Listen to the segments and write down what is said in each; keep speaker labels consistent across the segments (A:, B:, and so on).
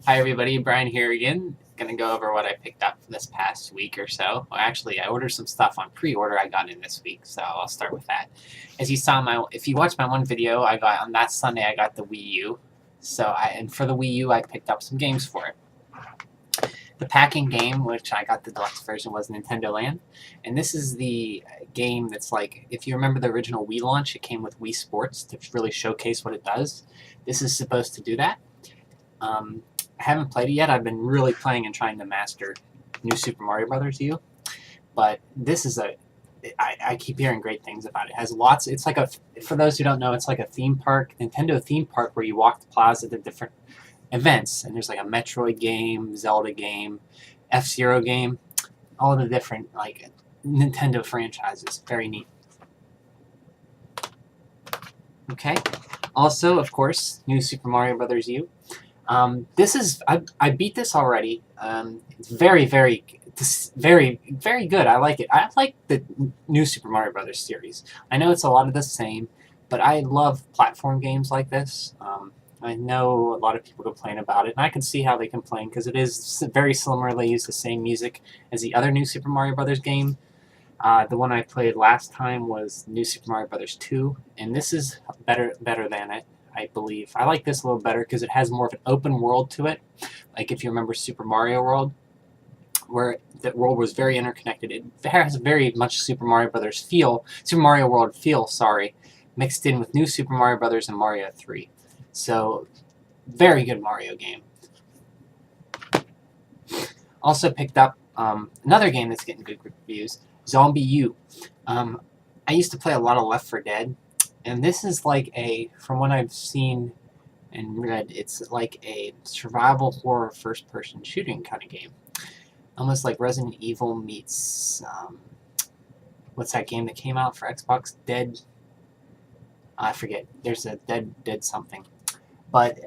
A: Hi everybody, Brian here again. Gonna go over what I picked up this past week or so. Well, actually, I ordered some stuff on pre-order I got in this week, so I'll start with that. As you saw, if you watched my one video, I got on that Sunday I got the Wii U. And for the Wii U, I picked up some games for it. The packing game, which I got the deluxe version, was Nintendo Land, and this is the game that's like, if you remember the original Wii launch, it came with Wii Sports to really showcase what it does. This is supposed to do that. I haven't played it yet. I've been really playing and trying to master New Super Mario Brothers U, but this is I keep hearing great things about it. It has lots. It's like for those who don't know, it's like a theme park, Nintendo theme park, where you walk the plaza to different events, and there's like a Metroid game, Zelda game, F-Zero game, all the different like Nintendo franchises. Very neat. Okay. Also, of course, New Super Mario Brothers U. This is I beat this already. It's very good. I like it. I like the new Super Mario Brothers series. I know it's a lot of the same, but I love platform games like this. I know a lot of people complain about it, and I can see how they complain because it is very similar. They use the same music as the other new Super Mario Brothers game. The one I played last time was New Super Mario Brothers 2, and this is better than it. I believe. I like this a little better because it has more of an open world to it. Like if you remember Super Mario World, where the world was very interconnected. It has very much Super Mario Brothers feel, Super Mario World feel, sorry, mixed in with New Super Mario Brothers and Mario 3. So, very good Mario game. Also picked up another game that's getting good reviews, Zombie U. I used to play a lot of Left 4 Dead, and this is like from what I've seen and read, it's like a survival horror first-person shooting kind of game. Almost like Resident Evil meets, what's that game that came out for Xbox? Dead, I forget. There's a Dead something. But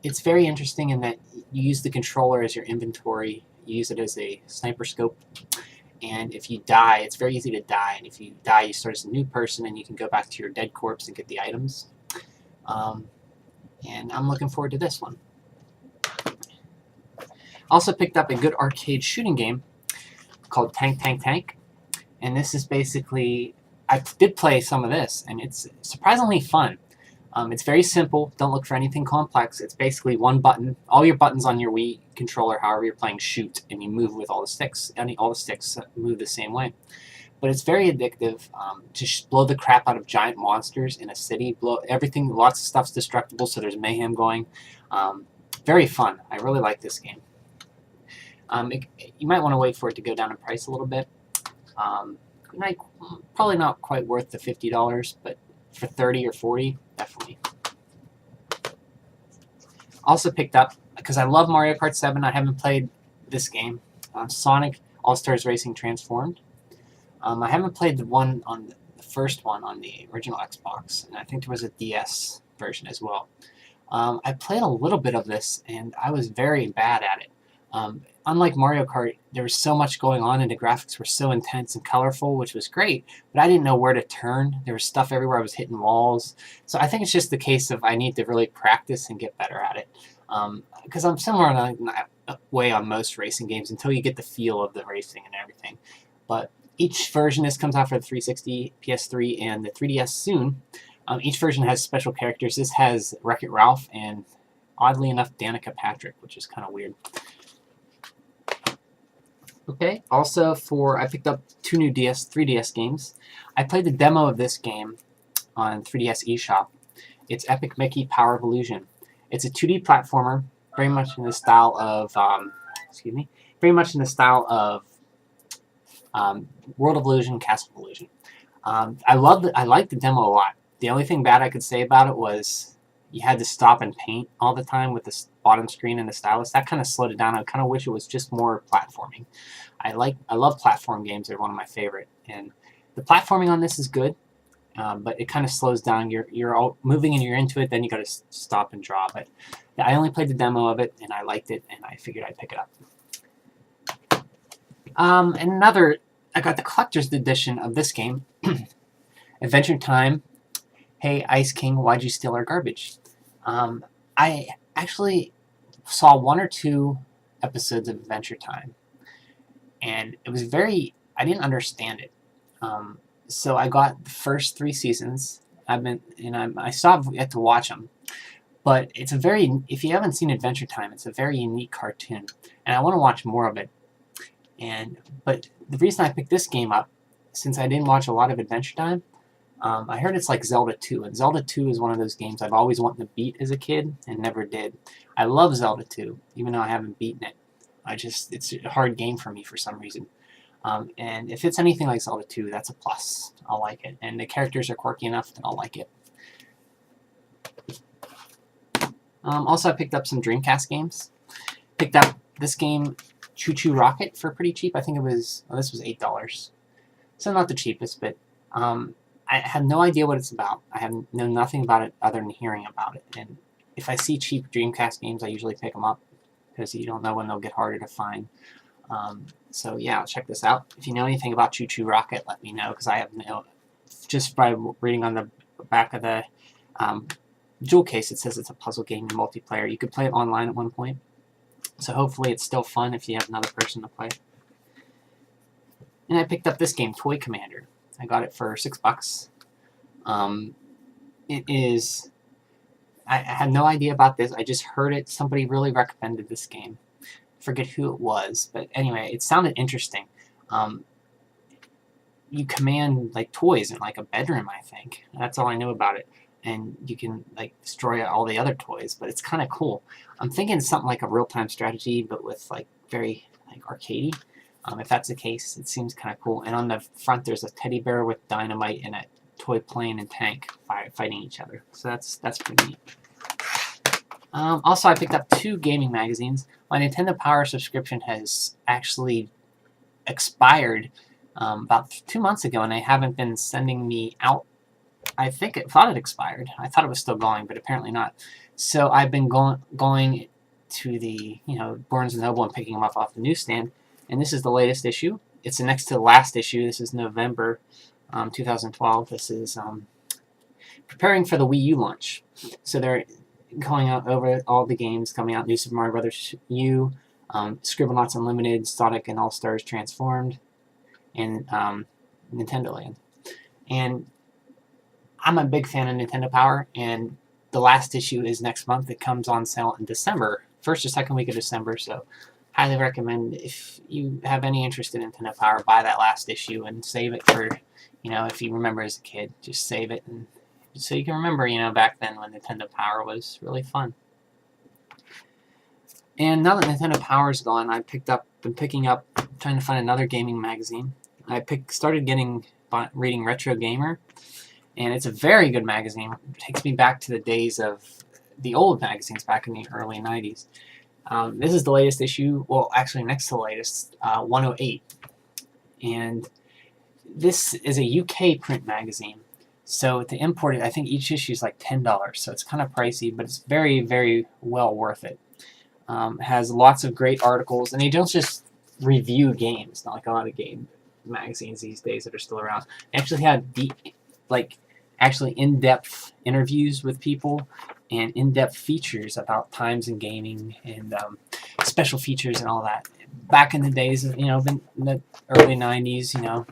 A: it's very interesting in that you use the controller as your inventory. You use it as a sniper scope. And if you die, it's very easy to die. And if you die, you start as a new person, and you can go back to your dead corpse and get the items. And I'm looking forward to this one. Also picked up a good arcade shooting game called Tank Tank Tank. And this is basically, I did play some of this, and it's surprisingly fun. It's very simple. Don't look for anything complex. It's basically one button. All your buttons on your Wii controller, however you're playing, shoot, and you move with all the sticks. All the sticks move the same way. But it's very addictive. To blow the crap out of giant monsters in a city. Blow everything. Lots of stuff's destructible, so there's mayhem going. Very fun. I really like this game. You might want to wait for it to go down in price a little bit. Probably not quite worth the $50, but for 30 or 40, definitely. Also picked up, because I love Mario Kart 7, I haven't played this game, Sonic All-Stars Racing Transformed. I haven't played the first one on the original Xbox, and I think there was a DS version as well. I played a little bit of this, and I was very bad at it. Unlike Mario Kart, there was so much going on, and the graphics were so intense and colorful, which was great, but I didn't know where to turn. There was stuff everywhere. I was hitting walls. So I think it's just the case of I need to really practice and get better at it. Because I'm similar in a way on most racing games until you get the feel of the racing and everything. But each version, this comes out for the 360, PS3, and the 3DS soon. Each version has special characters. This has Wreck-It Ralph and, oddly enough, Danica Patrick, which is kind of weird. Okay, also I picked up 2 new 3DS games. I played the demo of this game on 3DS eShop. It's Epic Mickey Power of Illusion. It's a 2D platformer, very much in the style of, World of Illusion, Castle of Illusion. I liked the demo a lot. The only thing bad I could say about it was you had to stop and paint all the time with the bottom screen and the stylus. That kind of slowed it down. I kind of wish it was just more platforming. I love platform games. They're one of my favorite. And the platforming on this is good, but it kind of slows down. You're all moving and you're into it, then you got to stop and draw. But yeah, I only played the demo of it, and I liked it, and I figured I'd pick it up. I got the collector's edition of this game, Adventure Time. Hey, Ice King, why'd you steal our garbage? I actually saw 1 or 2 episodes of Adventure Time, and it was I didn't understand it. So I got the first 3 seasons. I still have yet to watch them, but if you haven't seen Adventure Time, it's a very unique cartoon, and I want to watch more of it. But the reason I picked this game up, since I didn't watch a lot of Adventure Time, I heard it's like Zelda 2, and Zelda 2 is one of those games I've always wanted to beat as a kid and never did. I love Zelda 2, even though I haven't beaten it. It's a hard game for me for some reason. And if it's anything like Zelda 2, that's a plus. I'll like it. And the characters are quirky enough that I'll like it. Also, I picked up some Dreamcast games. Picked up this game, Choo Choo Rocket, for pretty cheap. I think it was, this was $8. So not the cheapest, but I have no idea what it's about. I know nothing about it other than hearing about it. And if I see cheap Dreamcast games, I usually pick them up because you don't know when they'll get harder to find. So yeah, I'll check this out. If you know anything about Choo Choo Rocket, let me know, because I have just by reading on the back of the jewel case, it says it's a puzzle game and multiplayer. You could play it online at one point. So hopefully it's still fun if you have another person to play. And I picked up this game, Toy Commander. I got it for $6. It is... I had no idea about this. I just heard it. Somebody really recommended this game. I forget who it was, but anyway, it sounded interesting. You command like toys in like a bedroom, I think. That's all I know about it. And you can like destroy all the other toys, but it's kind of cool. I'm thinking something like a real-time strategy, but with like very like arcadey. If that's the case, it seems kind of cool. And on the front, there's a teddy bear with dynamite and a toy plane and tank fighting each other. So that's pretty neat. Also, I picked up 2 gaming magazines. My Nintendo Power subscription has actually expired about 2 months ago, and they haven't been sending me out. I thought it expired. I thought it was still going, but apparently not. So I've been going to the Barnes & Noble and picking them up off the newsstand, and this is the latest issue. It's next to the last issue. This is November 2012. This is preparing for the Wii U launch. So they're going out over all the games coming out: New Super Mario Bros. U, Scribblenauts Unlimited, Sonic and All-Stars Transformed, and Nintendo Land. And I'm a big fan of Nintendo Power, and the last issue is next month. It comes on sale in December, 1st or 2nd week of December, so highly recommend, if you have any interest in Nintendo Power, buy that last issue and save it for, if you remember as a kid, just save it, and so you can remember, back then when Nintendo Power was really fun. And now that Nintendo Power is gone, I've been picking up, trying to find another gaming magazine. I started reading Retro Gamer, and it's a very good magazine. It takes me back to the days of the old magazines back in the early 90s. This is the latest issue, well, actually next to the latest, 108. And this is a UK print magazine. So to import it, I think each issue is like $10, so it's kind of pricey, but it's very, very well worth it. It has lots of great articles, and they don't just review games, not like a lot of game magazines these days that are still around. They actually have deep, actually in-depth interviews with people and in-depth features about times in gaming and special features and all that. Back in the days, in the early 90s,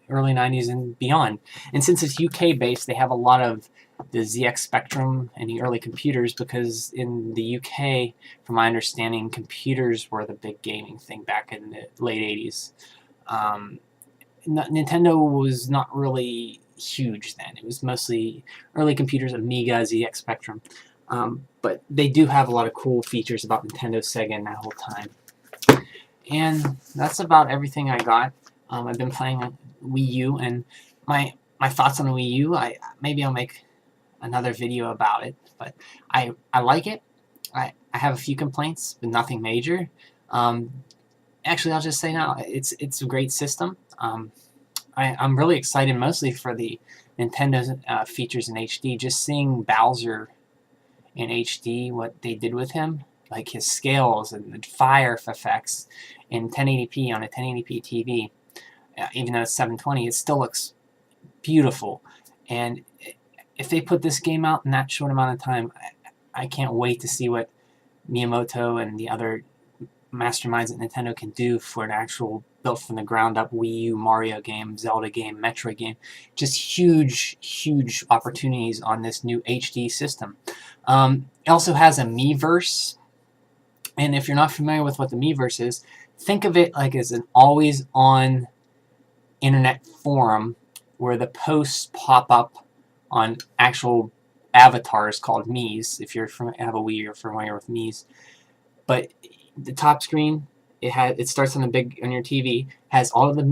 A: early 90s and beyond. And since it's UK based, they have a lot of the ZX Spectrum and the early computers, because in the UK, from my understanding, computers were the big gaming thing back in the late 80s. Nintendo was not really huge then. It was mostly early computers, Amiga, ZX Spectrum. But they do have a lot of cool features about Nintendo, Sega, and that whole time. And that's about everything I got. I've been playing Wii U, and my thoughts on the Wii U, maybe I'll make another video about it, but I like it. I have a few complaints, but nothing major. Actually, I'll just say now, it's a great system. I'm really excited mostly for the Nintendo features in HD. Just seeing Bowser in HD, what they did with him, like his scales and the fire effects in 1080p on a 1080p TV. Even though it's 720, it still looks beautiful. And if they put this game out in that short amount of time, I can't wait to see what Miyamoto and the other masterminds that Nintendo can do for an actual built from the ground up Wii U Mario game, Zelda game, Metroid game. Just huge opportunities on this new HD system. It also has a Miiverse, and if you're not familiar with what the Miiverse is, think of it like as an always-on internet forum where the posts pop up on actual avatars called Miis. If you have a Wii, you're familiar with Miis. But the top screen, it starts on on your TV, has all of the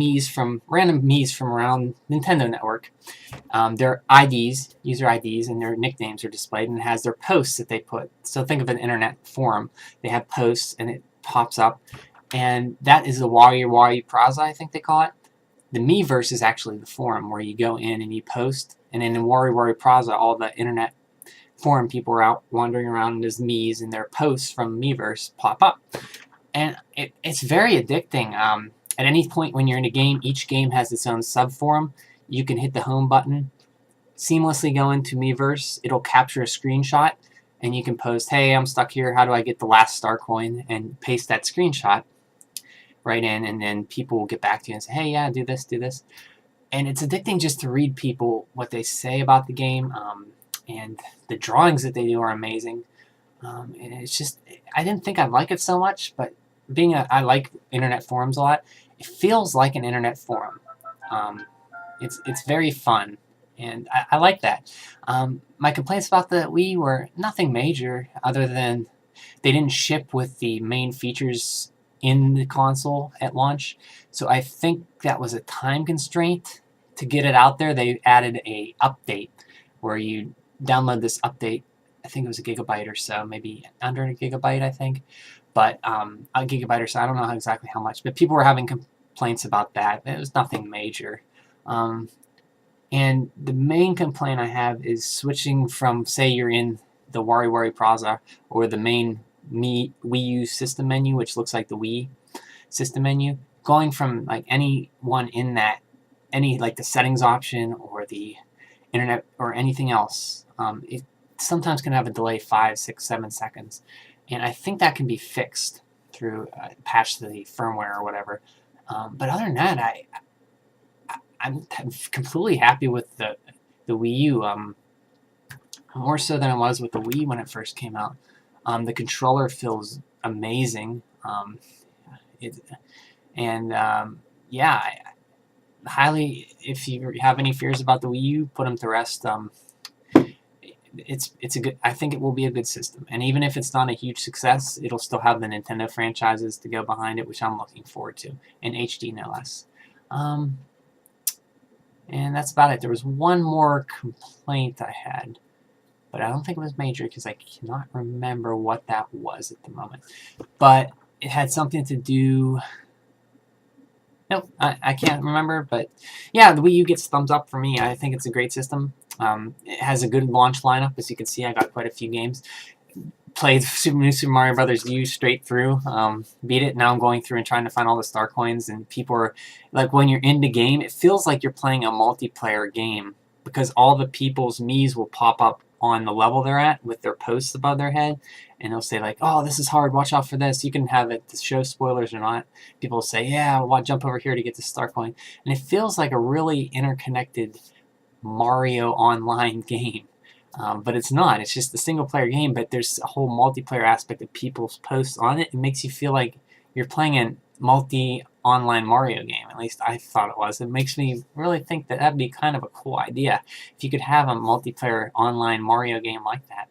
A: random Miis from around Nintendo Network. Their IDs, user IDs, and their nicknames are displayed, and it has their posts that they put. So think of an internet forum. They have posts, and it pops up, and that is the Wari Plaza, I think they call it. The Miiverse is actually the forum where you go in and you post, and in Wari Plaza, all the internet forum people are out wandering around as Miis, and their posts from Miiverse pop up. And it's very addicting. At any point when you're in a game, each game has its own sub-forum. You can hit the home button, seamlessly go into Miiverse. It'll capture a screenshot, and you can post, hey, I'm stuck here. How do I get the last star coin? And paste that screenshot right in, and then people will get back to you and say, hey, yeah, do this, do this. And it's addicting just to read people, what they say about the game, and the drawings that they do are amazing. And it's just, I didn't think I'd like it so much, but I like internet forums a lot. It feels like an internet forum. It's very fun, and I like that. My complaints about the Wii were nothing major, other than they didn't ship with the main features in the console at launch. So I think that was a time constraint to get it out there. They added a update where you download this update. I think it was a gigabyte or so, maybe under a gigabyte, I think. But a gigabyte or so, I don't know exactly how much. But people were having complaints about that. It was nothing major. And the main complaint I have is switching from, say you're in the Wari Plaza or the main Wii U system menu, which looks like the Wii system menu, going from like any one in that, like the settings option or the internet or anything else, it sometimes can have a delay 5, 6, 7 seconds. And I think that can be fixed through a patch to the firmware or whatever. But other than that, I'm completely happy with the Wii U, more so than I was with the Wii when it first came out. The controller feels amazing. Yeah, highly, if you have any fears about the Wii U, put them to rest. It's a good. I think it will be a good system, and even if it's not a huge success, it'll still have the Nintendo franchises to go behind it, which I'm looking forward to, in HD no less. And that's about it. There was one more complaint I had, but I don't think it was major because I cannot remember what that was at the moment. But it had something to do... Nope, I can't remember, but yeah, the Wii U gets thumbs up for me. I think it's a great system. It has a good launch lineup. As you can see, I got quite a few games. Played New Super Mario Brothers U straight through, beat it. Now I'm going through and trying to find all the star coins, and people are, like, when you're in the game, it feels like you're playing a multiplayer game, because all the people's Miis will pop up on the level they're at with their posts above their head, and they'll say, like, oh, this is hard, watch out for this. You can have it to show spoilers or not. People will say, yeah, well, jump over here to get the star coin. And it feels like a really interconnected Mario Online game. But it's not. It's just a single-player game, but there's a whole multiplayer aspect of people's posts on it. It makes you feel like you're playing a multi-online Mario game. At least I thought it was. It makes me really think that that'd be kind of a cool idea. If you could have a multiplayer online Mario game like that,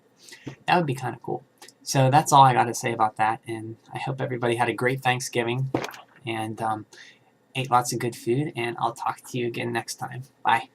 A: that would be kind of cool. So that's all I got to say about that, and I hope everybody had a great Thanksgiving and ate lots of good food, and I'll talk to you again next time. Bye.